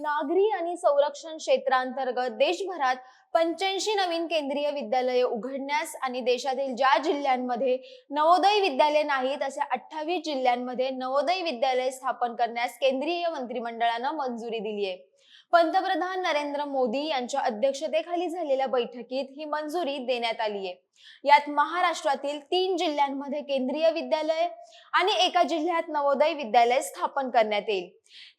नागरी आणि संरक्षण क्षेत्रांतर्गत देशभरात 85 नवीन केंद्रीय विद्यालये उघडण्यास आणि देशातील ज्या जिल्ह्यांमध्ये नवोदय विद्यालय नाहीत अशा 28 जिल्ह्यांमध्ये नवोदय विद्यालय स्थापन करण्यास केंद्रीय मंत्रिमंडळानं मंजुरी दिली आहे। पंतप्रधान नरेंद्र मोदी यांच्या अध्यक्षतेखाली झालेल्या बैठकीत ही मंजुरी देण्यात आली आहे। यात महाराष्ट्रातील 3 जिल्ह्यांमध्ये केंद्रीय विद्यालय आणि एका जिल्ह्यात नवोदय विद्यालय स्थापन करण्यात येईल।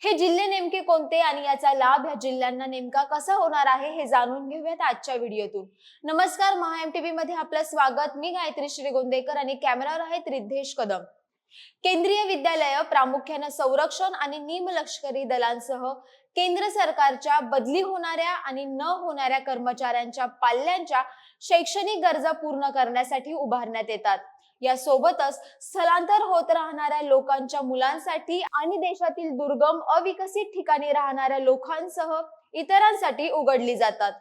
हे जिल्हे नेमके कोणते आणि याचा लाभ या जिल्ह्यांना नेमका कसा होणार आहे हे जाणून घेऊयात आजच्या व्हिडिओतून। नमस्कार, महा MTV मध्ये आपलं स्वागत। मी गायत्री श्रीगोंदेकर आणि कॅमेरावर आहेत रिद्धेश कदम। केंद्रीय विद्यालय प्रामुख्याने संरक्षण आणि निमलष्करी दलांसह केंद्र सरकारच्या बदली होणाऱ्या आणि न होणाऱ्या कर्मचाऱ्यांच्या पाल्यांच्या शैक्षणिक गरजा पूर्ण करण्यासाठी उभारण्यात येतात। या सोबतच स्थलांतर होत राहणाऱ्या लोकांच्या मुलांसाठी आणि देशातील दुर्गम अविकसित ठिकाणी राहणाऱ्या लोकांसह इतरांसाठी उघडली जातात।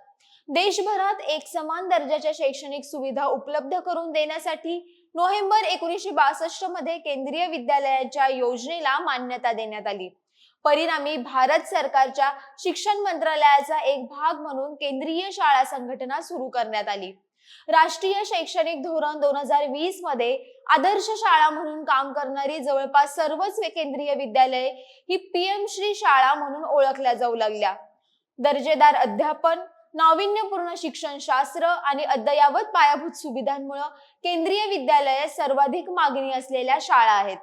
देशभरात एक समान दर्जाच्या शैक्षणिक सुविधा उपलब्ध करून देण्यासाठी नोव्हेंबर 1962 मध्ये केंद्रीय विद्यालयांच्या योजनेला मान्यता देण्यात आली। परिणामी भारत सरकारच्या शिक्षण मंत्रालयाचा एक भाग म्हणून केंद्रीय शाळा संघटना सुरू करण्यात आली। राष्ट्रीय शैक्षणिक धोरण 2020 मध्ये आदर्श शाळा म्हणून काम करणारी जवळपास सर्वच केंद्रीय विद्यालये ही PM श्री शाळा म्हणून ओळखल्या जाऊ लागल्या। दर्जेदार अध्यापन, नाविन्यपूर्ण शिक्षणशास्त्र आणि अद्ययावत पायाभूत सुविधांमुळे केंद्रीय विद्यालये सर्वाधिक मागणी असलेल्या शाळा आहेत।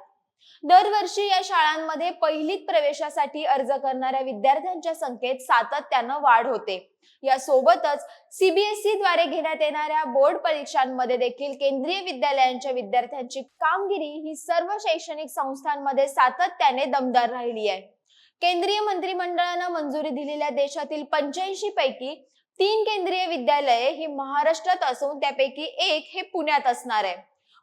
दरवर्षी या शाळांमध्ये पहिलीत प्रवेशासाठी अर्ज करणाऱ्या विद्यार्थ्यांच्या संख्येत सातत्यानं वाढ होते। या सोबतच CBSE द्वारे घेण्यात येणाऱ्या बोर्ड परीक्षांमध्ये देखील केंद्रीय विद्यालयांच्या विद्यार्थ्यांची कामगिरी ही सर्व शैक्षणिक संस्थांमध्ये सातत्याने दमदार राहिली आहे। केंद्रीय मंत्रिमंडळानं मंजुरी दिलेल्या देशातील 85 पैकी 3 केंद्रीय विद्यालये ही महाराष्ट्रात असून त्यापैकी एक हे पुण्यात असणार आहे।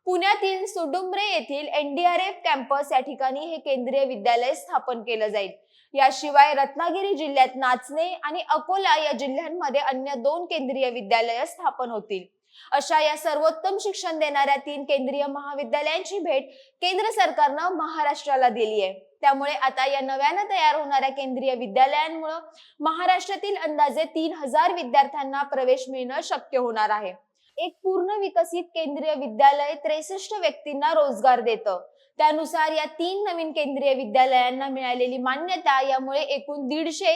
पुण्यातील सुडुंबरे येथील NDRF कॅम्पस या ठिकाणी हे केंद्रीय विद्यालय स्थापन केलं जाईल। याशिवाय रत्नागिरी जिल्ह्यात नाचने आणि अकोला या जिल्ह्यांमध्ये अन्य 2 केंद्रीय विद्यालये स्थापन होतील। अशा या सर्वोत्तम शिक्षण देणाऱ्या 3 केंद्रीय महाविद्यालयांची भेट केंद्र सरकारनं महाराष्ट्राला दिली आहे। त्यामुळे आता या नव्यानं तयार होणाऱ्या केंद्रीय विद्यालयांमुळे महाराष्ट्रातील अंदाजे 3000 विद्यार्थ्यांना प्रवेश मिळणं शक्य होणार आहे। एक पूर्ण विकसित केंद्रीय विद्यालय 63 व्यक्तींना रोजगार देतं। त्यानुसार या 3 नवीन केंद्रीय विद्यालयांना मिळालेली मान्यता यामुळे एकूण 150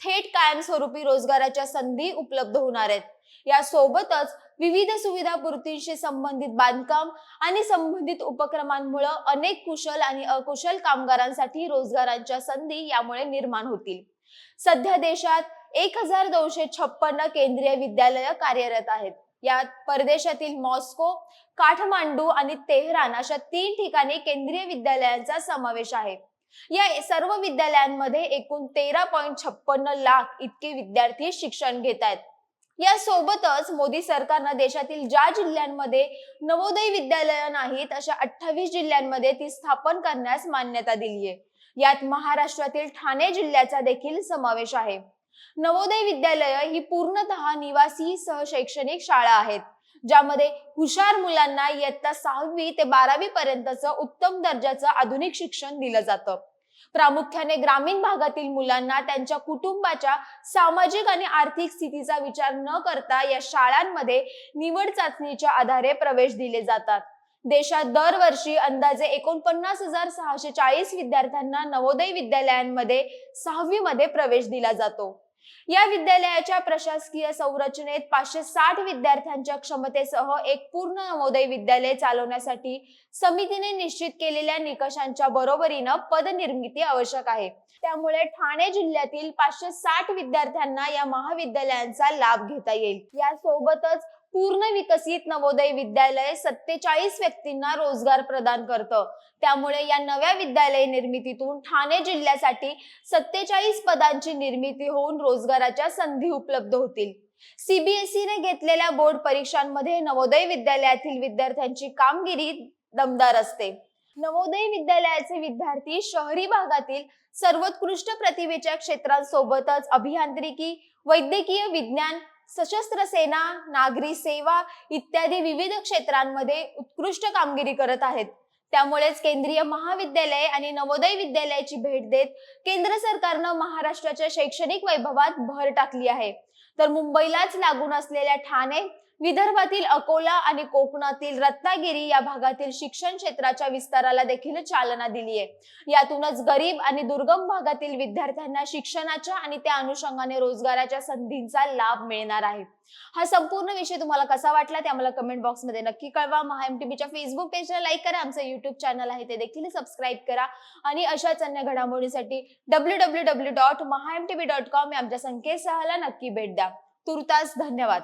थेट कायमस्वरूपी रोजगाराच्या संधी उपलब्ध होणार आहेत। या सोबतच विविध सुविधापूर्तीशी संबंधित बांधकाम आणि संबंधित उपक्रमांमुळे अनेक कुशल आणि अकुशल कामगारांसाठी रोजगारांच्या संधी यामुळे निर्माण होतील। सध्या देशात 1256 केंद्रीय विद्यालय कार्यरत आहेत। यात परदेशातील मॉस्को, काठमांडू आणि तेहरान अशा 3 ठिकाणी केंद्रीय विद्यालयांचा समावेश आहे। या सर्व विद्यालयांमध्ये एकूण 13.56 लाख इतके विद्यार्थी शिक्षण घेत आहेत। या सोबतच मोदी सरकारनं देशातील ज्या जिल्ह्यांमध्ये नवोदय विद्यालय नाहीत अशा 28 जिल्ह्यांमध्ये ती स्थापन करण्यास मान्यता दिली आहे। यात महाराष्ट्रातील ठाणे जिल्ह्याचा देखील समावेश आहे। नवोदय विद्यालय ही पूर्णतः निवासी शैक्षणिक शाळा आहेत, ज्यामध्ये हुशार मुलांना इयत्ता 6वी ते 12वी पर्यंतचं उत्तम दर्जाचं आधुनिक शिक्षण दिलं जातं। प्रामुख्याने ग्रामीण भागातील मुलांना त्यांच्या कुटुंबाच्या सामाजिक आणि आर्थिक स्थितीचा विचार न करता या शाळांमध्ये निवड चाचणीच्या आधारे प्रवेश दिले जातात। देशात दरवर्षी अंदाजे 49,640 विद्यार्थ्यांना नवोदय विद्यालयांमध्ये 6वी मध्ये प्रवेश दिला जातो। या विद्यालयाच्या प्रशासकीय संरचनेत 560 विद्यार्थ्यांच्या क्षमतेसह एक पूर्ण नवोदय विद्यालय चालवण्यासाठी समितीने निश्चित केलेल्या निकषांच्या बरोबरीने पदनिर्मिती आवश्यक आहे। त्यामुळे ठाणे जिल्ह्यातील 560 विद्यार्थ्यांना या महाविद्यालयांचा लाभ घेता येईल। यासोबतच पूर्ण विकसित नवोदय विद्यालय 47 व्यक्तींना रोजगार प्रदान करतं। त्यामुळे या नव्या विद्यालय निर्मितीतून ठाणे जिल्ह्यासाठी 47 पदांची निर्मिती होऊन रोजगाराच्या संधी उपलब्ध होतील। CBSE ने घेतलेल्या बोर्ड परीक्षांमध्ये नवोदय विद्यालयातील विद्यार्थ्यांची कामगिरी दमदार असते। नवोदय विद्यालयाचे विद्यार्थी शहरी भागातील सर्वोत्कृष्ट प्रतिभेच्या क्षेत्रांसोबतच अभियांत्रिकी, वैद्यकीय विज्ञान, सशस्त्र सेना, नागरी सेवा इत्यादी विविध क्षेत्रांमध्ये उत्कृष्ट कामगिरी करत आहेत। त्यामुळेच केंद्रीय महाविद्यालय आणि नवोदय विद्यालयाची भेट देत केंद्र सरकारनं महाराष्ट्राच्या शैक्षणिक वैभवात भर टाकली आहे. तर मुंबईलाच लागून असलेल्या ठाणे, विदर्भातील अकोला आणि कोकणातील रत्नागिरी या भागातील शिक्षण क्षेत्राच्या विस्ताराला देखील चालना दिली आहे. यातूनच गरीब आणि दुर्गम भागातील विद्यार्थ्यांना शिक्षणाच्या आणि त्या अनुषंगाने रोजगाराच्या संधींचा लाभ मिळणार आहे. हा संपूर्ण विषय तुम्हाला कसा वाटला ते आम्हाला कमेंट बॉक्स मध्ये नक्की कळवा. महाएमटीबीच्या फेसबुक पेजला लाईक करा, आमचं युट्यूब चॅनल आहे ते देखील सबस्क्राईब करा आणि अशाच अन्य घडामोडींसाठी www.mahamtb.com या आमच्या संकेतस्थळाला नक्की भेट द्या. तुर्तास धन्यवाद.